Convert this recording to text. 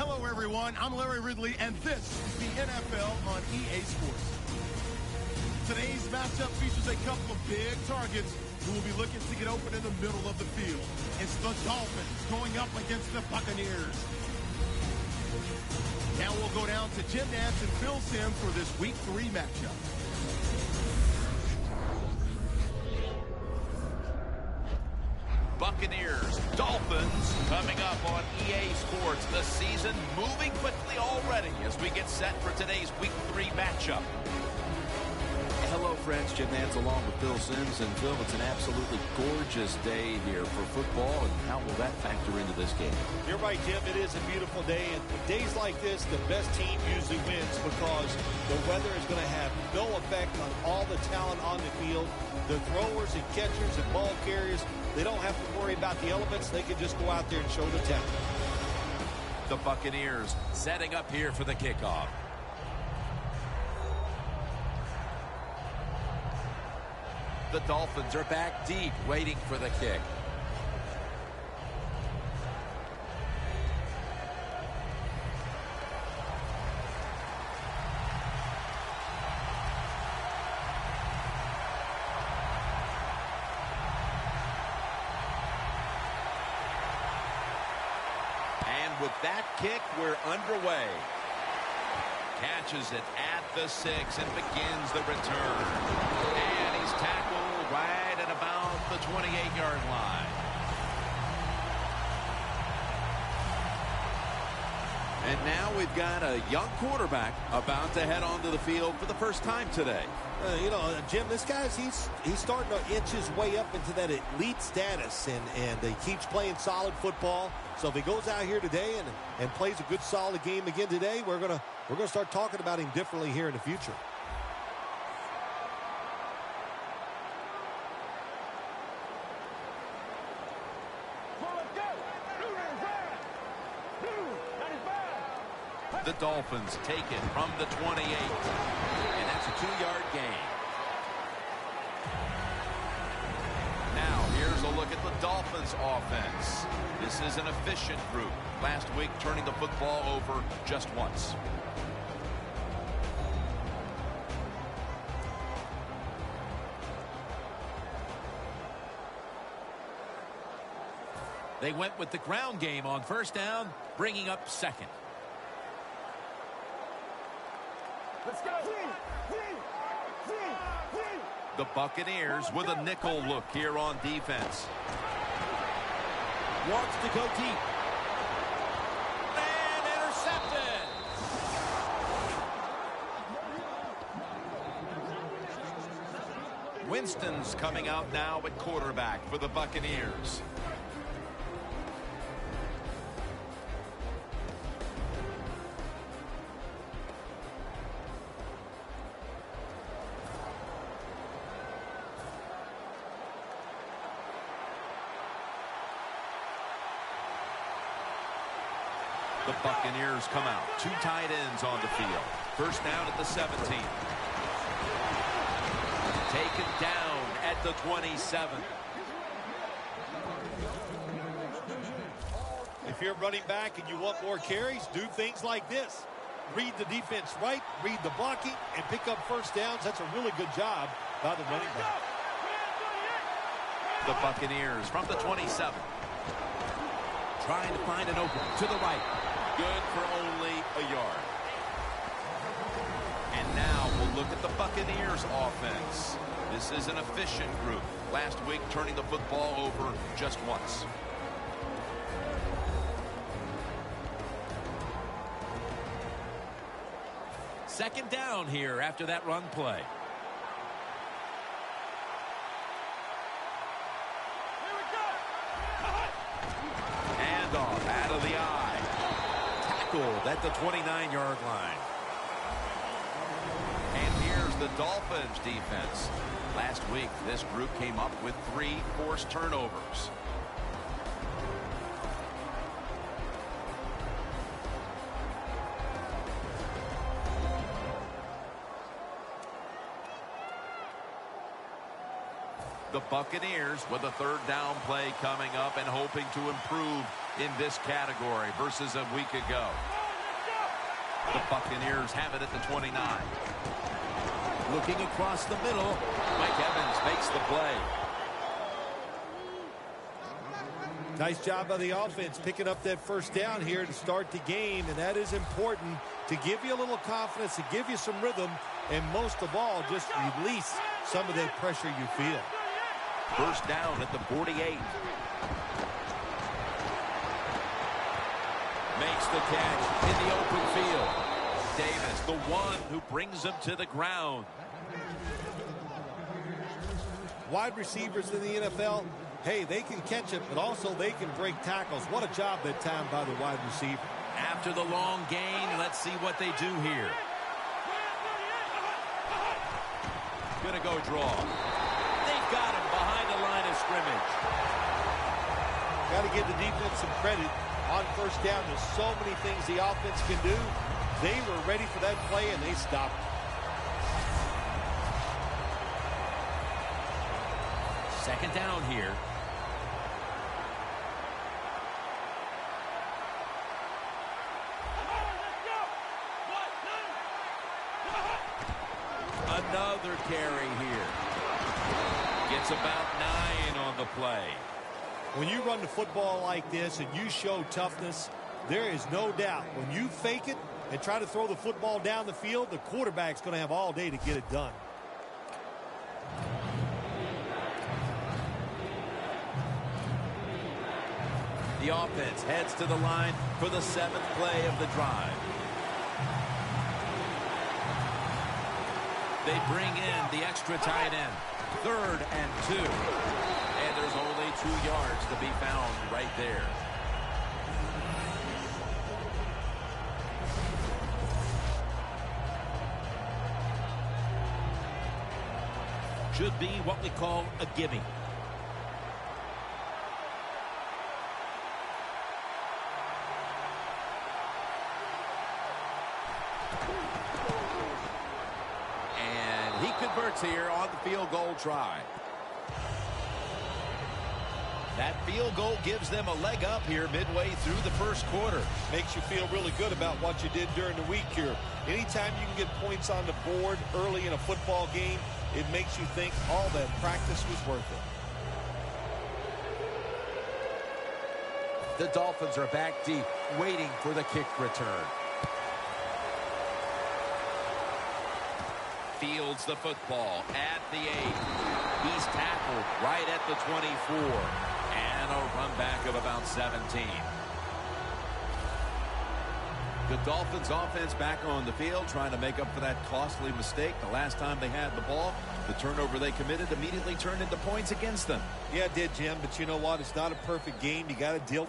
Hello, everyone. I'm Larry Ridley, and this is the NFL on EA Sports. Today's matchup features a couple of big targets who will be looking to get open in the middle of the field. It's the Dolphins going up against the Buccaneers. Now we'll go down to Jim Nantz and Phil Simms for this Week 3 matchup. Buccaneers, Dolphins, coming up on EA Sports. The season moving quickly already as we get set for today's Week 3 matchup. Hello, friends. Jim Nantz along with Phil Simms. And Phil, it's an absolutely gorgeous day here for football. And how will that factor into this game? You're right, Jim. It is a beautiful day. And days like this, the best team usually wins because the weather is going to have no effect on all the talent on the field. The throwers and catchers and ball carriers, they don't have to worry about the elements. They can just go out there and show the talent. The Buccaneers setting up here for the kickoff. The Dolphins are back deep, waiting for the kick. And with that kick, we're underway. Catches it at the 6 and begins the return. And he's tackled right at about the 28-yard line. And now we've got a young quarterback about to head onto the field for the first time today. Jim, this guy's he's starting to inch his way up into that elite status, and he keeps playing solid football. So if he goes out here today and plays a good solid game again today, we're gonna start talking about him differently here in the future. The Dolphins take it from the 28. And that's a 2-yard gain. Now, here's a look at the Dolphins offense. This is an efficient group. Last week, turning the football over just once. They went with the ground game on first down, bringing up second. Let's go. The Buccaneers with a nickel look here on defense. Wants to go deep. And intercepted. Winston's coming out now at quarterback for the Buccaneers. The Buccaneers come out. 2 tight ends on the field. First down at the 17. Taken down at the 27. If you're running back and you want more carries, do things like this. Read the defense right, read the blocking, and pick up first downs. That's a really good job by the running back. The Buccaneers from the 27. Trying to find an opening to the right. Good for only a yard. And now we'll look at the Buccaneers offense. This is an efficient group. Last week turning the football over just once. Second down here after that run play. Handoff out of the eye. Tackled at the 29-yard line. And here's the Dolphins defense. Last week, this group came up with 3 forced turnovers. The Buccaneers with a 3rd down play coming up and hoping to improve in this category versus a week ago. The Buccaneers have it at the 29. Looking across the middle. Mike Evans makes the play. Nice job by the offense picking up that first down here to start the game, and that is important to give you a little confidence, to give you some rhythm, and most of all, just release some of that pressure you feel. First down at the 48. Makes the catch in the open field. Davis, the one who brings him to the ground. Wide receivers in the NFL, hey, they can catch it, but also they can break tackles. What a job that time by the wide receiver. After the long gain, let's see what they do here. Gonna go draw. They've got him behind the line of scrimmage. Got to give the defense some credit. On first down, there's so many things the offense can do. They were ready for that play, and they stopped it. Second down here. Another carry here. Gets about 9 on the play. When you run the football like this and you show toughness, there is no doubt when you fake it and try to throw the football down the field, the quarterback's going to have all day to get it done. The offense heads to the line for the 7th play of the drive. They bring in the extra tight end. 3rd and 2. And there's only 2 yards to be found right there. Should be what we call a gimme. And he converts here on the field goal try. That field goal gives them a leg up here midway through the first quarter. Makes you feel really good about what you did during the week here. Anytime you can get points on the board early in a football game, it makes you think all that practice was worth it. The Dolphins are back deep, waiting for the kick return. Fields the football at the 8. He's tackled right at the 24. And a run back of about 17. The Dolphins offense back on the field trying to make up for that costly mistake. The last time they had the ball, the turnover they committed immediately turned into points against them. Yeah, it did, Jim, but you know what? It's not a perfect game. You got to deal